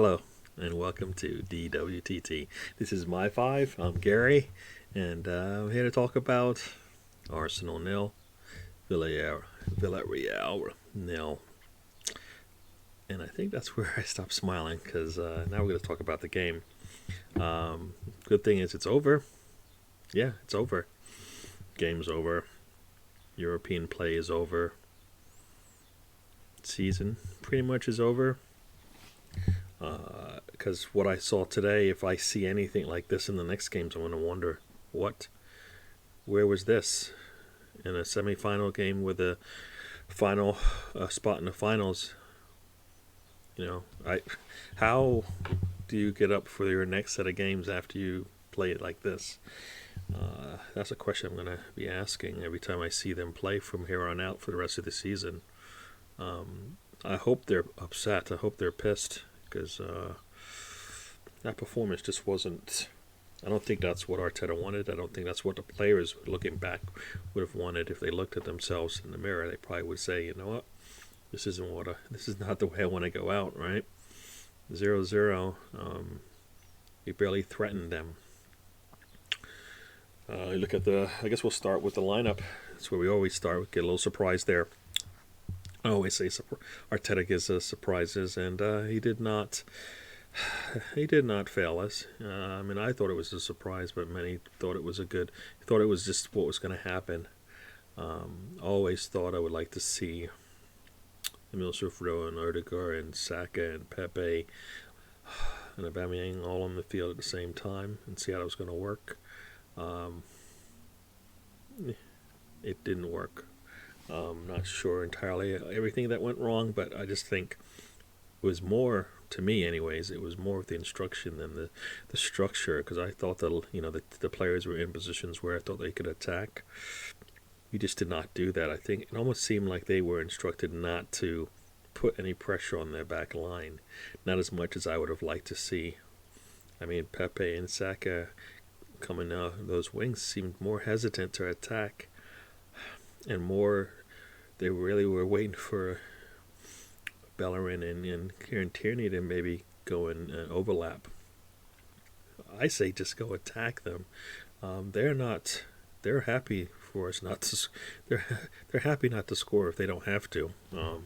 Hello, and welcome to DWTT. This is my five. I'm Gary, and I'm here to talk about Arsenal nil, Villareal nil. And I think that's where I stopped smiling because now we're going to talk about the game. Good thing is it's over. Yeah, it's over. Game's over. European play is over. Season pretty much is over. Because what I saw today, if I see anything like this in the next games, I'm going to wonder where was this in a semifinal game with a final spot in the finals? How do you get up for your next set of games after you play it like this? That's a question I'm going to be asking every time I see them play from here on out for the rest of the season. I hope they're upset. I hope they're pissed because that performance just wasn't. I don't think that's what Arteta wanted. I don't think that's what the players, looking back, would have wanted if they looked at themselves in the mirror. They probably would say, you know what, this is not the way I want to go out, right? 0-0. We barely threatened them. Look at I guess we'll start with the lineup. That's where we always start. We get a little surprise there. I always say Arteta gives us surprises, and he did not. He did not fail us. I thought it was a surprise, but many thought it was thought it was just what was going to happen. Always thought I would like to see Emil Smith-Rowe and Odegaard and Saka and Pepe and Aubameyang all on the field at the same time and see how it was going to work. It didn't work. Not sure entirely everything that went wrong, but I just think it was more, to me anyways, it was more of the instruction than the structure, because I thought the players were in positions where I thought they could attack. We just did not do that. I think it almost seemed like they were instructed not to put any pressure on their back line, not as much as I would have liked to see. Pepe and Saka coming out, those wings seemed more hesitant to attack, and more they really were waiting for Bellerin and Kieran Tierney to maybe go and overlap. I say just go attack them. They're happy for us not to. They're happy not to score if they don't have to. I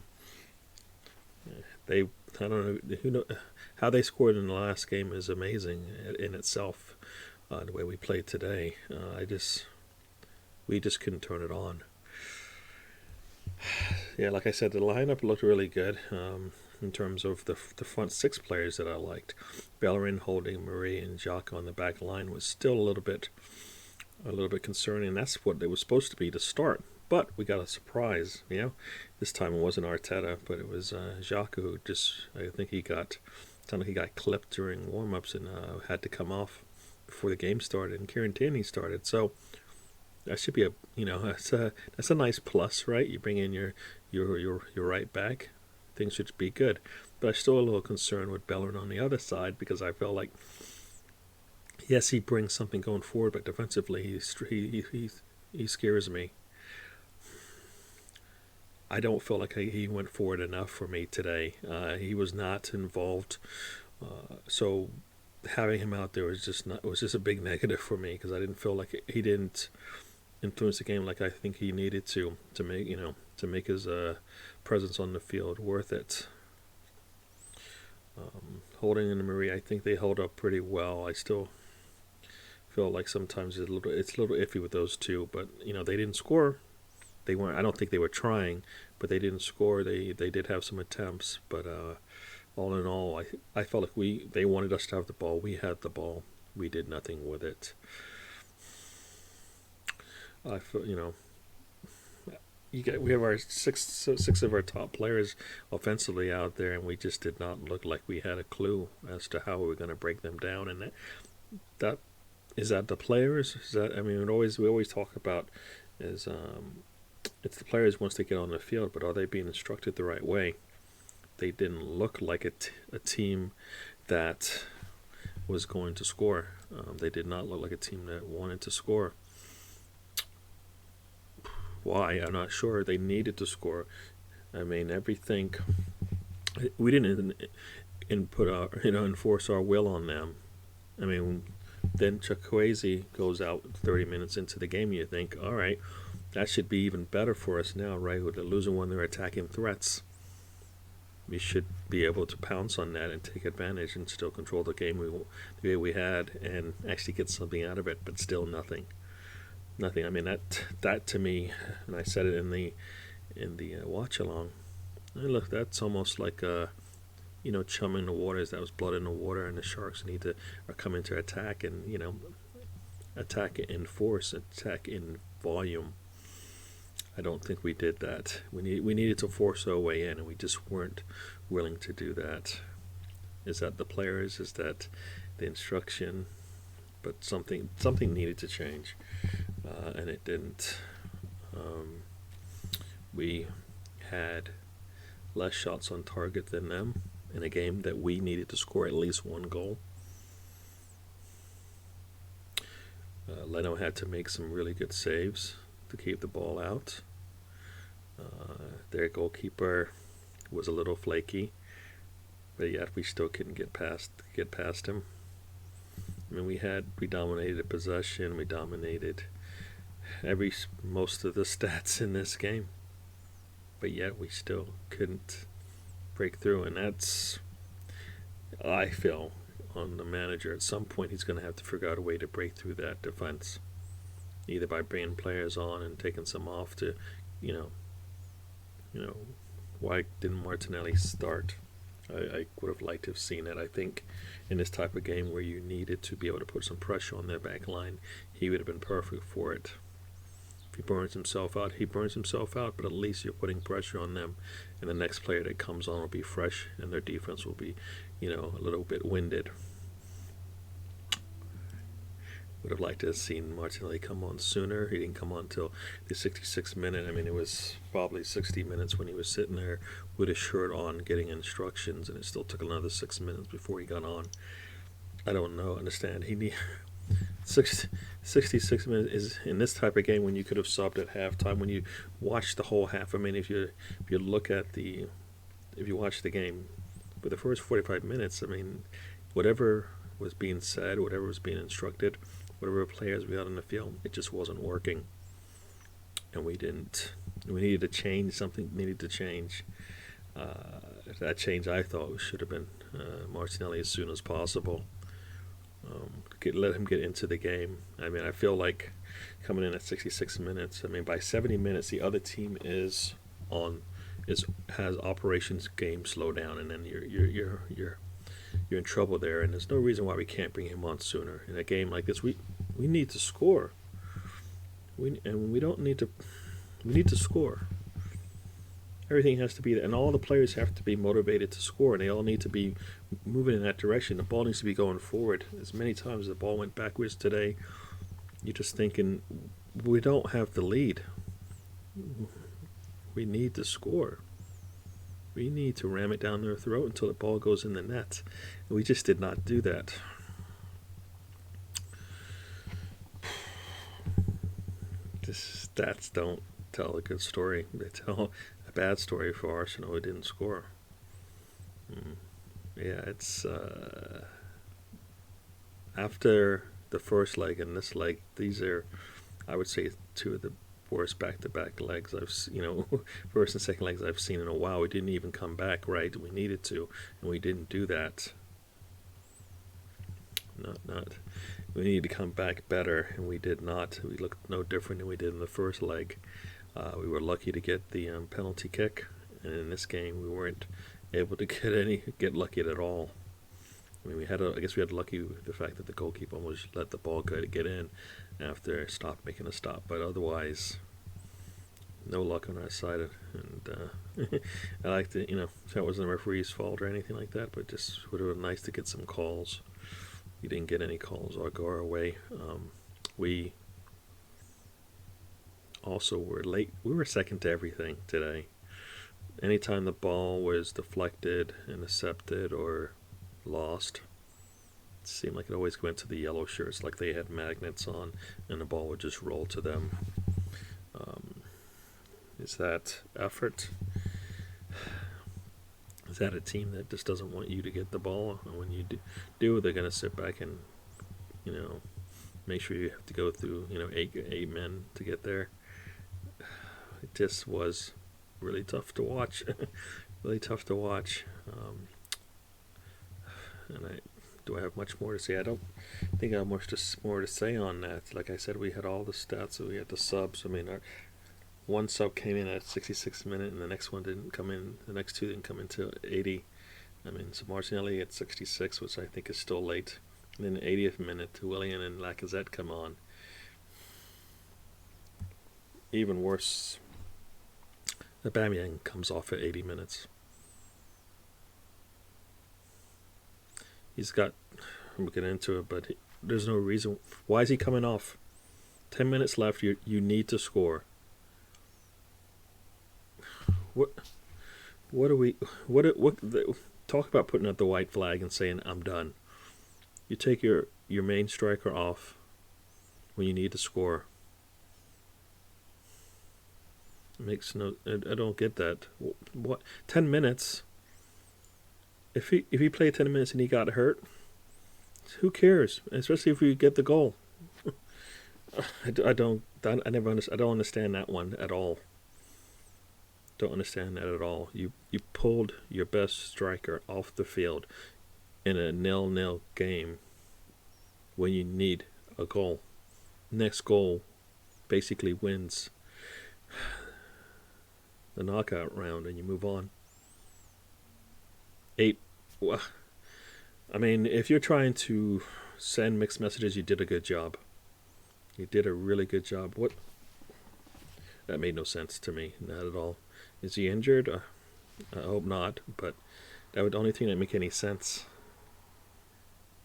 don't know how they scored in the last game is amazing in itself. The way we played today, we just couldn't turn it on. Yeah, like I said, the lineup looked really good in terms of the front six players that I liked. Bellerin, Holding, Murray, and Xhaka on the back line was still a little bit concerning. That's what it was supposed to be to start, but we got a surprise. This time it wasn't Arteta, but it was Xhaka who I think he got clipped during warm-ups and had to come off before the game started, and Kieran Tierney started. So that should be that's a nice plus, right? You bring in your right back, things should be good. But I'm still a little concerned with Bellerin on the other side, because I felt like, yes, he brings something going forward, but defensively he scares me. I don't feel like he went forward enough for me today. He was not involved, so having him out there was just a big negative for me, because I didn't feel like he didn't influence the game like I think he needed to make his presence on the field worth it. Holding and Murray, I think they held up pretty well. I still feel like sometimes it's a little iffy with those two, but they didn't score. They weren't. I don't think they were trying, but they didn't score. They did have some attempts, but all in all, I felt like they wanted us to have the ball. We had the ball. We did nothing with it. I feel, we have our six of our top players offensively out there, and we just did not look like we had a clue as to how we were going to break them down. And that is that the players. Is that we always talk about is it's the players once they get on the field, but are they being instructed the right way? They didn't look like a team that was going to score. They did not look like a team that wanted to score. Why? I'm not sure. They needed to score. Everything. We didn't and put our, enforce our will on them. I mean, then Chukwueze goes out 30 minutes into the game, and you think, all right, that should be even better for us now, right? With the losing when they're attacking threats, we should be able to pounce on that and take advantage and still control the game the way we had and actually get something out of it. But still, nothing. I mean, that to me, and I said it in the watch along. Look, that's almost like chum in the waters. That was blood in the water, and the Sharks are coming to attack, and attack in force, attack in volume. I don't think we did that. We needed to force our way in, and we just weren't willing to do that. Is that the players? Is that the instruction? But something needed to change, and it didn't. We had less shots on target than them in a game that we needed to score at least one goal. Leno had to make some really good saves to keep the ball out. Their goalkeeper was a little flaky, but yet we still couldn't get past him. I mean, we dominated possession, we dominated most of the stats in this game, but yet we still couldn't break through, and that's, I feel, on the manager. At some point, he's going to have to figure out a way to break through that defense, either by bringing players on and taking some off to, why didn't Martinelli start? I would have liked to have seen it. I think in this type of game where you needed to be able to put some pressure on their back line, he would have been perfect for it. If he burns himself out, but at least you're putting pressure on them, and the next player that comes on will be fresh, and their defense will be, a little bit winded. Would have liked to have seen Martinelli come on sooner. He didn't come on until the 66th minute. I mean, it was probably 60 minutes when he was sitting there with his shirt on getting instructions, and it still took another 6 minutes before he got on. I don't understand. He need 66 minutes is in this type of game when you could have subbed at halftime. When you watch the whole half, I mean, if you watch the game, for the first 45 minutes, I mean, whatever was being said, whatever was being instructed, whatever players we had on the field, it just wasn't working. And we needed to change. Something needed to change. That change, I thought, should have been Martinelli as soon as possible. Let him get into the game. I mean, I feel like coming in at 66 minutes, I mean, by 70 minutes, the other team has operations game slow down, and then you're in trouble there. And there's no reason why we can't bring him on sooner. In a game like this, we need to score. We need to score. Everything has to be there, and all the players have to be motivated to score, and they all need to be moving in that direction. The ball needs to be going forward. As many times as the ball went backwards today, you're just thinking, we don't have the lead. We need to score. We need to ram it down their throat until the ball goes in the net. And we just did not do that. The stats don't tell a good story. They tell a bad story for Arsenal who didn't score. Yeah, it's after the first leg and this leg, these are, I would say, two of the worst back-to-back legs first and second legs I've seen in a while. We didn't even come back right. We needed to, and we didn't do that. We needed to come back better, and we did not. We looked no different than we did in the first leg. We were lucky to get the penalty kick, and in this game we weren't able to get lucky at all. I mean, I guess we had lucky with the fact that the goalkeeper almost let the ball get in after making a stop, but otherwise, no luck on our side. And I like to, that wasn't the referee's fault or anything like that, but just would have been nice to get some calls. We didn't get any calls or go our way. We also were late. We were second to everything today. Anytime the ball was deflected, intercepted, or lost, it seemed like it always went to the yellow shirts, like they had magnets on, and the ball would just roll to them. Is that effort? Is that a team that just doesn't want you to get the ball? And when you do, they're going to sit back and, make sure you have to go through, eight men to get there. It just was really tough to watch. Really tough to watch. And do I have much more to say? I don't think I have much more to say on that. Like I said, we had all the stats. So we had the subs. I mean, our one sub came in at 66 minute, and the next one didn't come in. The next two didn't come into 80. I mean, so Martinelli at 66, which I think is still late. And then the 80th minute, Willian and Lacazette come on. Even worse, Aubameyang comes off at 80 minutes. We'll get into it, but there's no reason. Why is he coming off? 10 minutes left, you need to score. Talk about putting up the white flag and saying, I'm done. You take your main striker off when you need to score. It makes no. I don't get that. What? 10 minutes. If he played 10 minutes and he got hurt, who cares? Especially if we get the goal. I don't understand that one at all. Don't understand that at all. You pulled your best striker off the field in a 0-0 game when you need a goal. Next goal basically wins the knockout round and you move on. 8. I mean, if you're trying to send mixed messages, you did a good job. You did a really good job. What? That made no sense to me, not at all. Is he injured? I hope not, but that would the only thing that make any sense.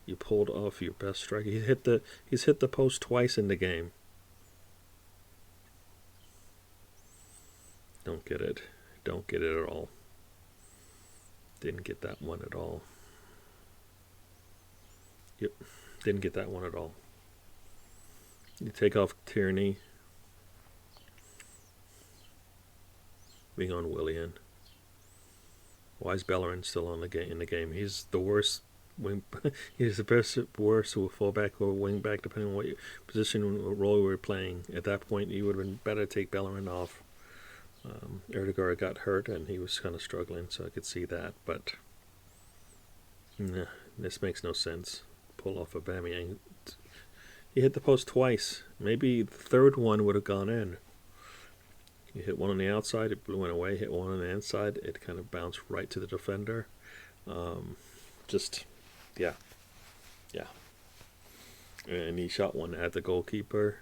You pulled off your best striker. He's hit the post twice in the game. Don't get it. Don't get it at all. Didn't get that one at all. Yep, didn't get that one at all. You take off Tierney. Being on Willian. Why is Bellerin still in the game? He's the worst wing. He's the worst fullback or wing back, depending on what position or role we were playing. At that point, you would have been better to take Bellerin off. Erdegaard got hurt and he was kind of struggling, so I could see that. But this makes no sense. Pull off Aubameyang. He hit the post twice. Maybe the third one would have gone in. You hit one on the outside, it went away. Hit one on the inside, it kind of bounced right to the defender. Yeah. And he shot one at the goalkeeper.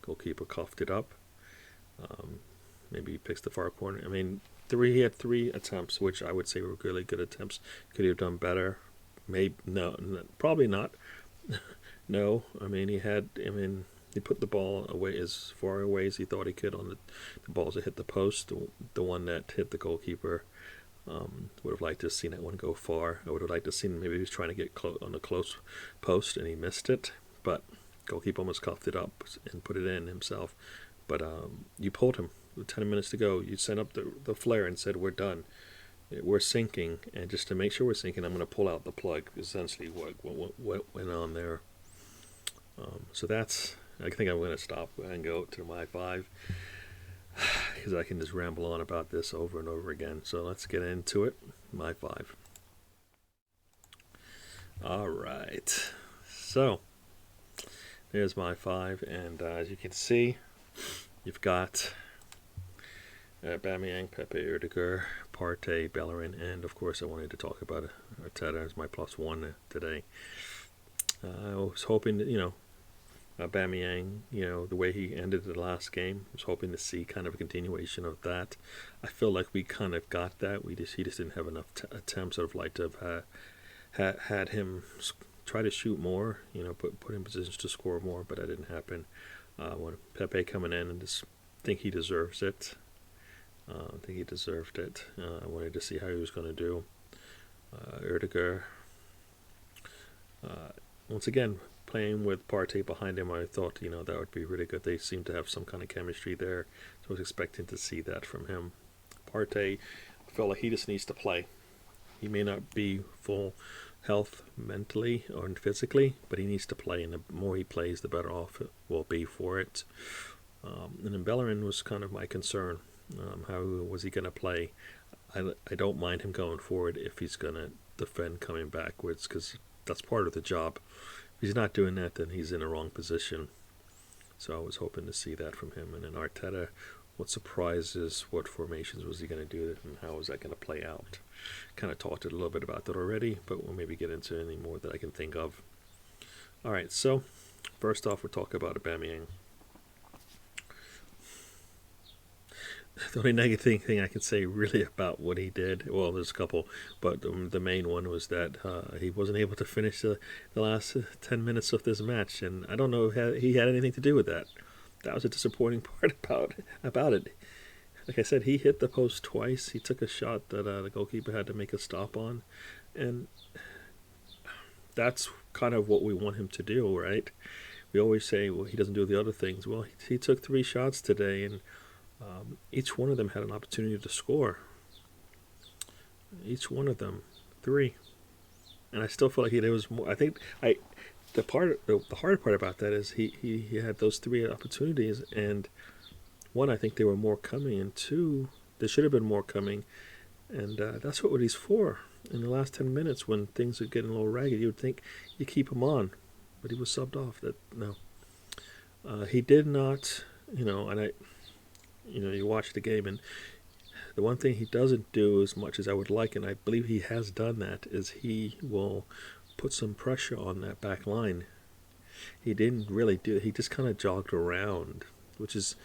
Goalkeeper coughed it up. Maybe he picks the far corner. I mean, he had 3 attempts, which I would say were really good attempts. Could he have done better? Maybe no, probably not. No, he put the ball away as far away as he thought he could on the balls that hit the post. The one that hit the goalkeeper, would have liked to have seen that one go far. I would have liked to have seen maybe he was trying to get on the close post and he missed it. But goalkeeper almost coughed it up and put it in himself. But you pulled him with 10 minutes to go. You sent up the flare and said, we're done. We're sinking. And just to make sure we're sinking, I'm going to pull out the plug. Essentially what went on there. So I think I'm going to stop and go to my 5. Because I can just ramble on about this over and over again. So let's get into it. My 5. All right. So there's my 5. And as you can see, you've got Aubameyang, Pepe, Erdegaard, Partey, Bellerin, and of course I wanted to talk about Arteta as my +1 today. I was hoping that, Aubameyang, the way he ended the last game, I was hoping to see kind of a continuation of that. I feel like we kind of got that. He just didn't have enough attempts. I'd have liked to have had him try to shoot more, put in positions to score more, but that didn't happen. When Pepe coming in, and just think he deserves it. I think he deserved it. I wanted to see how he was going to do. Erdegaard, once again, playing with Partey behind him, I thought, that would be really good. They seem to have some kind of chemistry there, so I was expecting to see that from him. Partey, felt like he just needs to play. He may not be full health mentally or physically, but he needs to play, and the more he plays, the better off it will be for it. And then Bellerin was kind of my concern. How was he going to play? I don't mind him going forward if he's going to defend coming backwards, because that's part of the job. If he's not doing that, then he's in the wrong position. So I was hoping to see that from him. And then Arteta, what surprises, what formations was he going to do, and how was that going to play out? Kind of talked a little bit about that already, but we'll maybe get into any more that I can think of. All right, so first off, we'll talk about Aubameyang. The only negative thing I can say really about what he did, well, there's a couple, but the main one was that he wasn't able to finish the last 10 minutes of this match, and I don't know if he had anything to do with that. That was a disappointing part about it. Like I said, he hit the post twice. He took a shot that the goalkeeper had to make a stop on, and that's kind of what we want him to do, right? We always say, well, he doesn't do the other things. Well, he took 3 shots today, and each one of them had an opportunity to score. Each one of them, 3, and I still feel like there was more. I think the hard part about that is he had those 3 opportunities, and 1, I think there were more coming, and 2, there should have been more coming, and that's what he's for. In the last 10 minutes, when things are getting a little ragged, you would think you keep him on, but he was subbed off. He did not, and you watch the game, and the one thing he doesn't do as much as I would like, and I believe he has done that, is he will put some pressure on that back line. He didn't really do it. He just kind of jogged around, which is,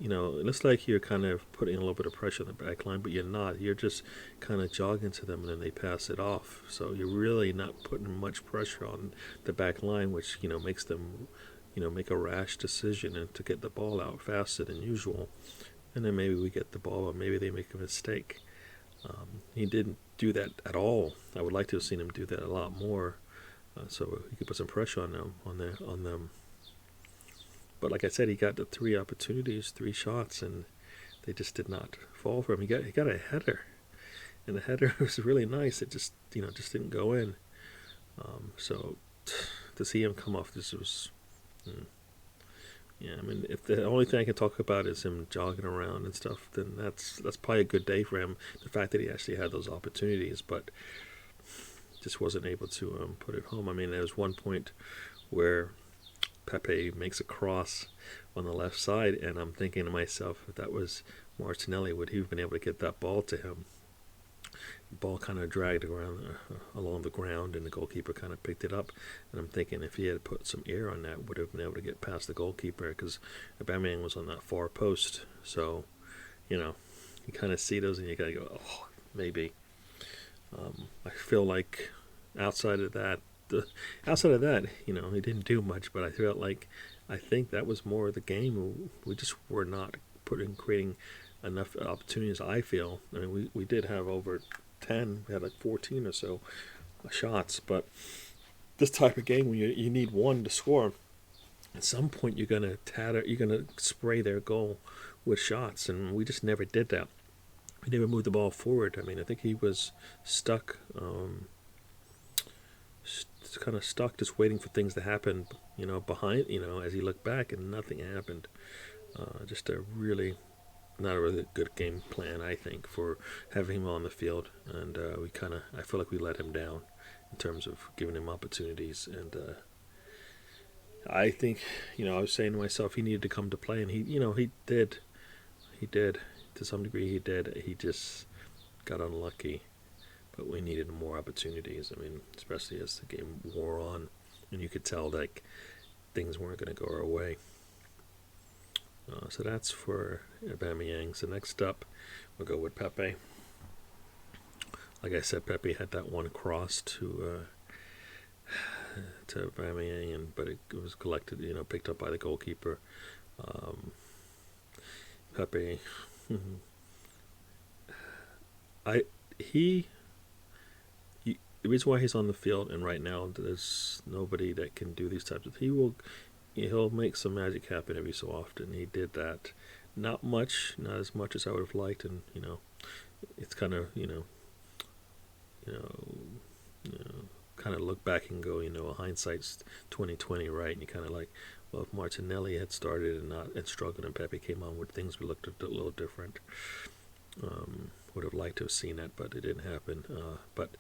it looks like you're kind of putting a little bit of pressure on the back line, but you're not. You're just kind of jogging to them, and then they pass it off. So you're really not putting much pressure on the back line, which, makes them, make a rash decision and to get the ball out faster than usual. And then maybe we get the ball, or maybe they make a mistake. He didn't do that at all. I would like to have seen him do that a lot more, so he could put some pressure on them. But like I said, he got the 3 opportunities, 3 shots, and they just did not fall for him. He got a header, and the header was really nice. It just didn't go in. So to see him come off, this was. Yeah, I mean, if the only thing I can talk about is him jogging around and stuff, then that's probably a good day for him. The fact that he actually had those opportunities, but just wasn't able to put it home. I mean, there was one point where Pepe makes a cross on the left side, and I'm thinking to myself, if that was Martinelli, would he have been able to get that ball to him? The ball kind of dragged around along the ground, and the goalkeeper kind of picked it up. And I'm thinking if he had put some air on that, would have been able to get past the goalkeeper, because Aubameyang was on that far post. So, you kind of see those, and you gotta go, oh, maybe. I feel like outside of that, he didn't do much. But I felt like I think that was more of the game. We just were not creating enough opportunities. I feel. I mean, we did have over 10. We had like 14 or so shots, but this type of game when you need 1 to score, at some point you're gonna spray their goal with shots, and we just never did that. We never moved the ball forward. I mean, I think he was stuck, kind of stuck, just waiting for things to happen, behind, as he looked back, and nothing happened. Just not a really good game plan, I think, for having him on the field, and I feel like we let him down in terms of giving him opportunities, and I think, I was saying to myself, he needed to come to play, and he did, to some degree, he just got unlucky, but we needed more opportunities. I mean, especially as the game wore on, and you could tell like things weren't going to go our way. So that's for Aubameyang. So next up, we'll go with Pepe. Like I said, Pepe had that one cross to Villareal, but it was collected, picked up by the goalkeeper. Pepe, the reason why he's on the field, and right now there's nobody that can do these types of. He'll make some magic happen every so often. He did that, not as much as I would have liked, and it's kind of, you know, kind of look back and go, hindsight's 2020, right? And you kind of like, well, if Martinelli had started and struggled, and Pepe came on, would things would look a little different? Would have liked to have seen that, but it didn't happen. But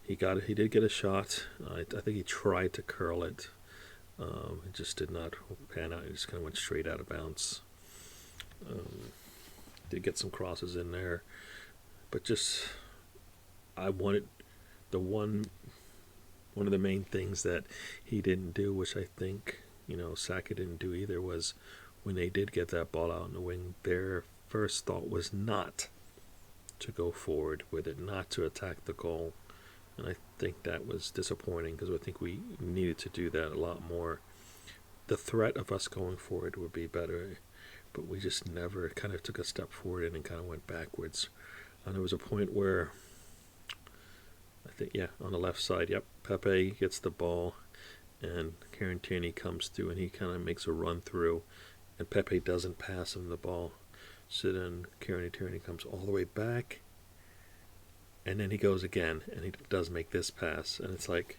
he got it. He did get a shot. I think he tried to curl it. It just did not pan out. It just kind of went straight out of bounds. Did get some crosses in there, but just I wanted the one of the main things that he didn't do, which I think Saka didn't do either, was when they did get that ball out in the wing, their first thought was not to go forward with it, not to attack the goal. And I think that was disappointing because I think we needed to do that a lot more. The threat of us going forward would be better, but we just never kind of took a step forward and kind of went backwards. And there was a point where I think, on the left side, Pepe gets the ball and Kieran Tierney comes through and he kind of makes a run through and Pepe doesn't pass him the ball. So then Kieran Tierney comes all the way back and then he goes again and he does make this pass. And it's like,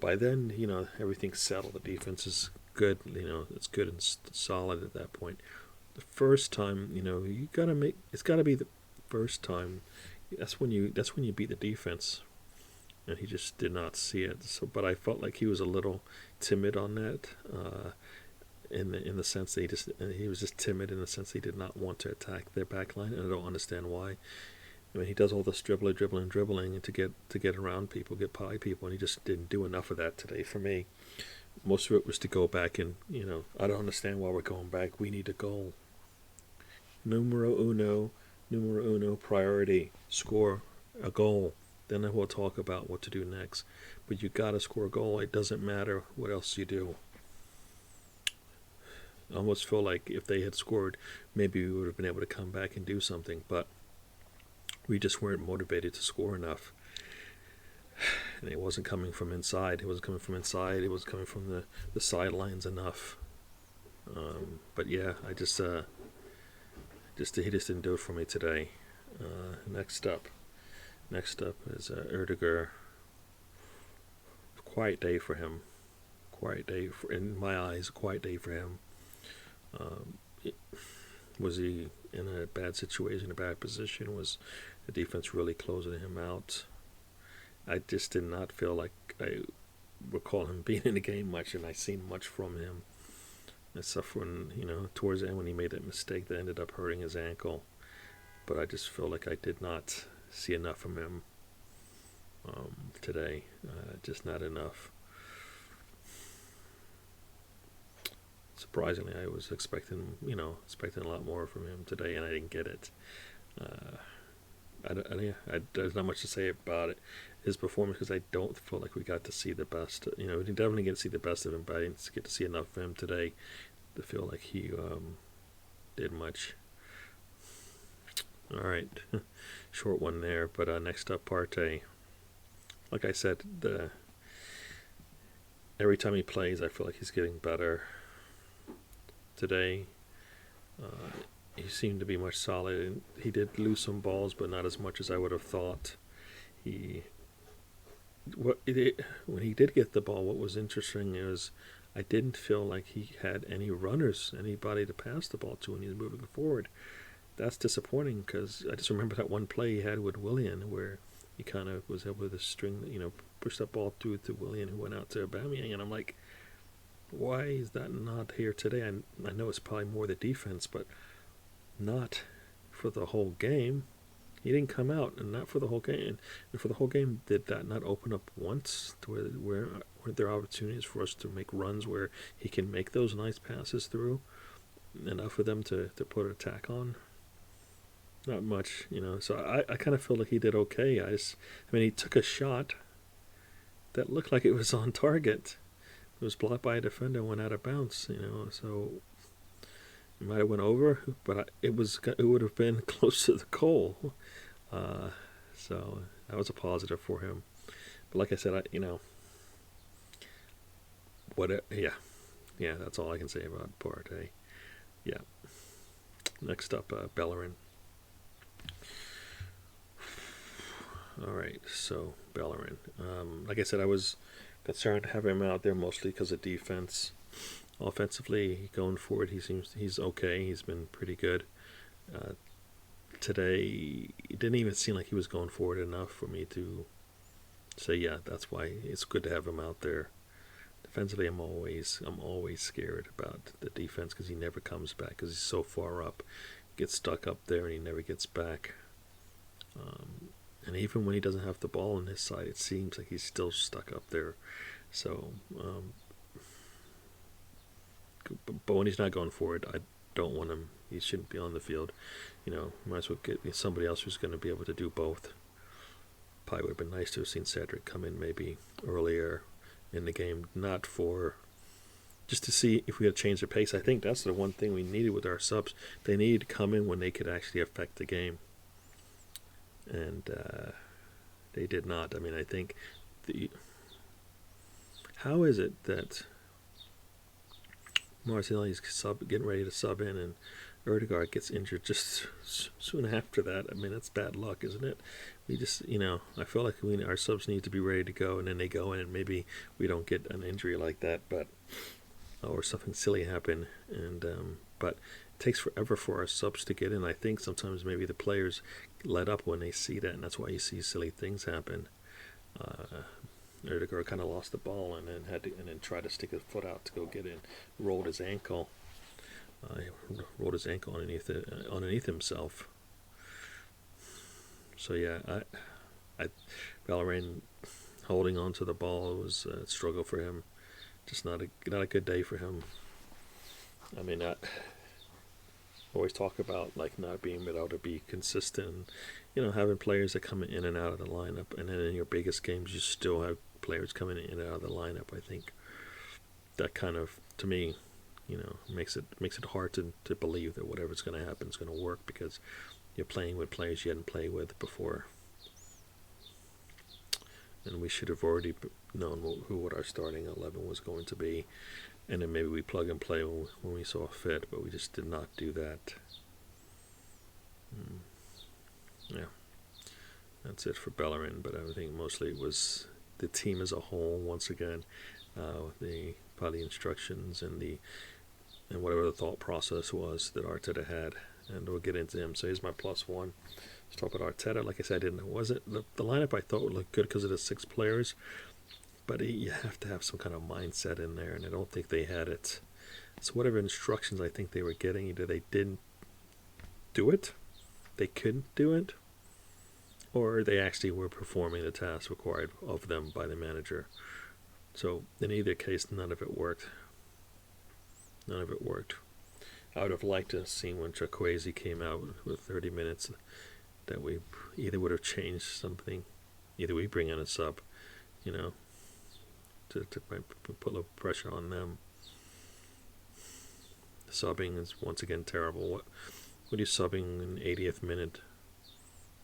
by then, everything's settled. The defense is good. It's good and solid at that point. The first time, you gotta make. It's gotta be the first time. That's when you beat the defense. And he just did not see it. So, but I felt like he was a little timid on that. In the sense that he was just timid in the sense that he did not want to attack their back line, and I don't understand why. I mean, he does all this dribbling to get around people, get by people, and he just didn't do enough of that today for me. Most of it was to go back and, I don't understand why we're going back. We need a goal. Numero uno, priority, score a goal. Then we'll talk about what to do next. But you got to score a goal. It doesn't matter what else you do. I almost feel like if they had scored, maybe we would have been able to come back and do something, but we just weren't motivated to score enough. And it wasn't coming from inside. It wasn't coming from the sidelines enough. But I just he just didn't do it for me today. Next up is Erdiger. Quiet day for him. In my eyes, a quiet day for him. Was he in a bad situation, a bad position? Was the defense really closing him out? I just did not feel like I recall him being in the game much, and I seen much from him. Except when, towards the end when he made that mistake that ended up hurting his ankle. But I just feel like I did not see enough from him today. Just not enough. Surprisingly, I was expecting a lot more from him today, and I didn't get it. There's not much to say about it. His performance, because I don't feel like we got to see the best. We definitely get to see the best of him, but I didn't get to see enough of him today to feel like he did much. All right, short one there. But next up, Partey. Like I said, every time he plays, I feel like he's getting better. Today, he seemed to be much solid, and he did lose some balls, but not as much as I would have thought. When he did get the ball, what was interesting is I didn't feel like he had anybody to pass the ball to when he was moving forward. That's disappointing because I just remember that one play he had with Willian where he kind of was able to push that ball through to Willian, who went out to Aubameyang, and I'm like, why is that not here today? I know it's probably more the defense, but not for the whole game. He didn't come out, and not for the whole game. And for the whole game, did that not open up once to where weren't there opportunities for us to make runs where he can make those nice passes through? Enough for them to put an attack on? Not much, So I kind of feel like he did okay. He took a shot that looked like it was on target. It was blocked by a defender and went out of bounds, so it might have went over, but it would have been close to the goal. So that was a positive for him. But like I said, that's all I can say about Partey. Yeah. Next up, Bellerin. All right, so Bellerin. Like I said, I was concerned to have him out there mostly because of defense. Offensively, going forward, he's okay. He's been pretty good. Uh, Today, it didn't even seem like he was going forward enough for me to say, yeah, that's why it's good to have him out there. Defensively, I'm always scared about the defense because he never comes back because he's so far up, gets stuck up there, and he never gets back. And even when he doesn't have the ball on his side, it seems like he's still stuck up there. So, but when he's not going forward, I don't want him. He shouldn't be on the field. Might as well get somebody else who's going to be able to do both. Probably would have been nice to have seen Cedric come in maybe earlier in the game, not for just to see if we had changed the pace. I think that's the one thing we needed with our subs. They needed to come in when they could actually affect the game, and they did not. I mean, I think the how is it that Martinelli's getting ready to sub in and Erdegaard gets injured just soon after that? I mean, that's bad luck, isn't it? We just, I feel like our subs need to be ready to go, and then they go in, and maybe we don't get an injury like that, but or something silly happen, and but it takes forever for our subs to get in. I think sometimes maybe the players let up when they see that, and that's why you see silly things happen. Erdegaard kind of lost the ball and then tried to stick his foot out to go get in, rolled his ankle. He rolled his ankle underneath himself. So yeah, Valorant holding on to the ball was a struggle for him. Just not a good day for him. I mean, I always talk about like not being able to be consistent. Having players that come in and out of the lineup, and then in your biggest games, you still have players coming in and out of the lineup. I think that kind of, to me, makes it hard to believe that whatever's going to happen is going to work because you're playing with players you hadn't played with before. And we should have already known what our starting 11 was going to be, and then maybe we plug and play when we saw fit, but we just did not do that. Yeah, that's it for Bellerin, but I think mostly it was the team as a whole once again, probably instructions and whatever the thought process was that Arteta had, and we'll get into him. So here's my +1. Let's talk about Arteta. Like I said, the lineup I thought would look good because of the 6 players, but you have to have some kind of mindset in there, and I don't think they had it. So whatever instructions I think they were getting, either they didn't do it, they couldn't do it, or they actually were performing the task required of them by the manager. So in either case, none of it worked. I would have liked to have seen when Chukwueze came out with 30 minutes that we either would have changed something, either we bring in a sub, to put a little pressure on them. Subbing is once again terrible. What are you subbing in 80th minute,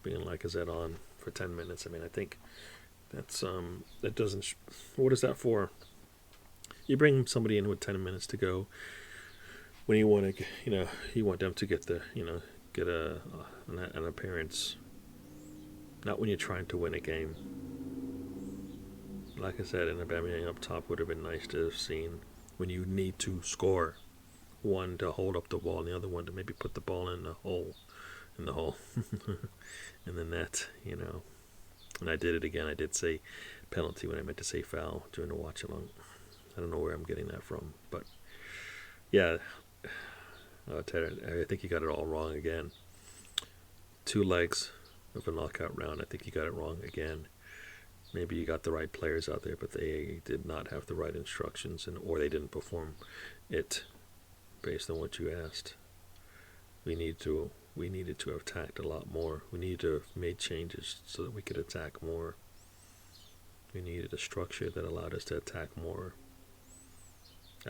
being like is that on for 10 minutes? I mean, I think that's that doesn't. What is that for? You bring somebody in with 10 minutes to go when you want to, you want them to get an appearance. Not when you're trying to win a game. Like I said, an Aubameyang up top would have been nice to have seen when you need to score. One to hold up the ball, and the other one to maybe put the ball in the hole, in the net. And I did it again. I did say penalty when I meant to say foul during the watch along. I don't know where I'm getting that from, but yeah, I think you got it all wrong again. 2 legs of a knockout round. I think you got it wrong again. Maybe you got the right players out there, but they did not have the right instructions, or they didn't perform it based on what you asked. We needed to have attacked a lot more. We needed to have made changes so that we could attack more. We needed a structure that allowed us to attack more.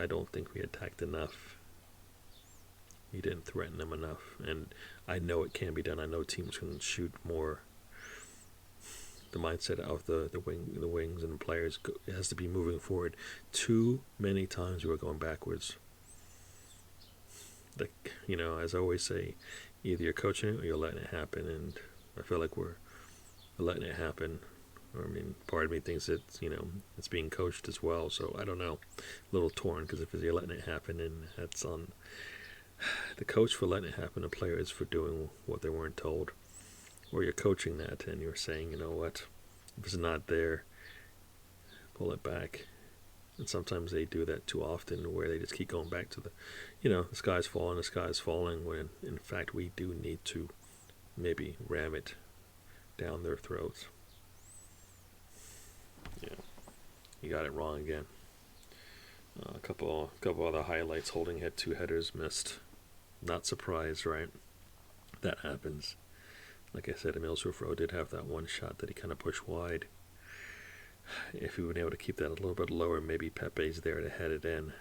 I don't think we attacked enough. We didn't threaten them enough, and I know it can be done. I know teams can shoot more. The mindset of the wings and the players it has to be moving forward. Too many times we were going backwards. As I always say, either you're coaching it or you're letting it happen, and I feel like for letting it happen. Or, I mean, part of me thinks it's, it's being coached as well. So I don't know, a little torn, because if you're letting it happen, and that's on the coach for letting it happen, the players for doing what they weren't told, or you're coaching that and you're saying, you know what, if it's not there, pull it back. And sometimes they do that too often, where they just keep going back to the sky's falling, when in fact we do need to maybe ram it down their throats. Yeah, you got it wrong again. A couple other highlights. Holding had 2 headers missed. Not surprised, right? That happens. Like I said, Emil Sufro did have that one shot that he kind of pushed wide. If he would been able to keep that a little bit lower, maybe Pepe's there to head it in.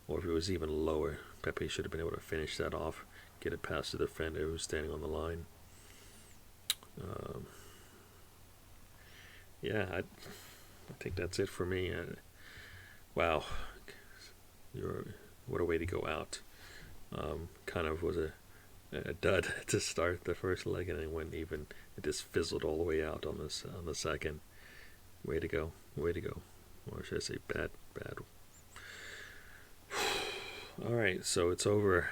Or if it was even lower, Pepe should have been able to finish that off, get it past the defender who's standing on the line. I think that's it for me. Wow, what a way to go out. Kind of was a dud to start the first leg, and then it just fizzled all the way out on the second. Way to go. Or should I say bad. All right, so it's over.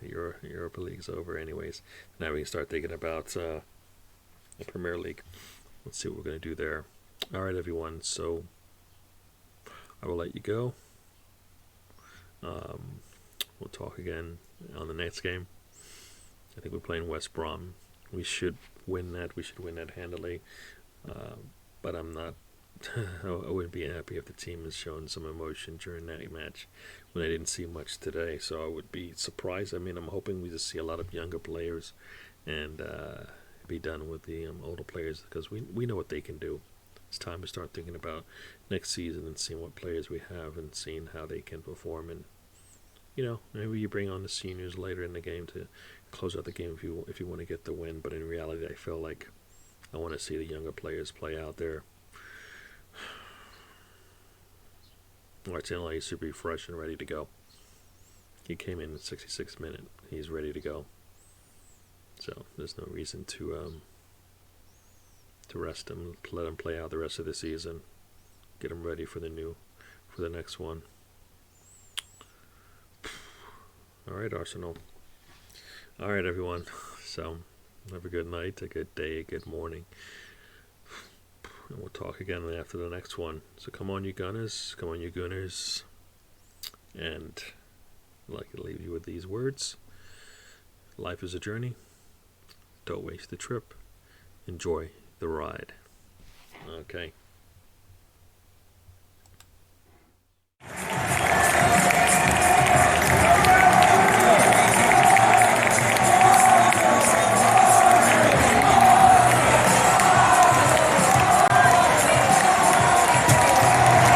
Europa League's over anyways. Now we can start thinking about the Premier League. Let's see what we're going to do there. All right, everyone, so I will let you go. We'll talk again on the next game. I think we're playing West Brom. We should win that. We should win that handily. But I'm not. I wouldn't be happy if the team has shown some emotion during that match when I didn't see much today. So I would be surprised. I mean, I'm hoping we just see a lot of younger players and be done with the older players, because we know what they can do. It's time to start thinking about next season and seeing what players we have and seeing how they can perform. And maybe you bring on the seniors later in the game to close out the game if you want to get the win. But in reality, I feel like I want to see the younger players play out there. Martinelli should be fresh and ready to go. He came in the 66th minute. He's ready to go. So there's no reason to rest him. Let him play out the rest of the season. Get him ready for the next one. All right, Arsenal. All right, everyone. So have a good night, a good day, a good morning. And we'll talk again after the next one. So come on, you Gunners. Come on, you Gunners. And I'd like to leave you with these words. Life is a journey. Don't waste the trip. Enjoy the ride. Okay.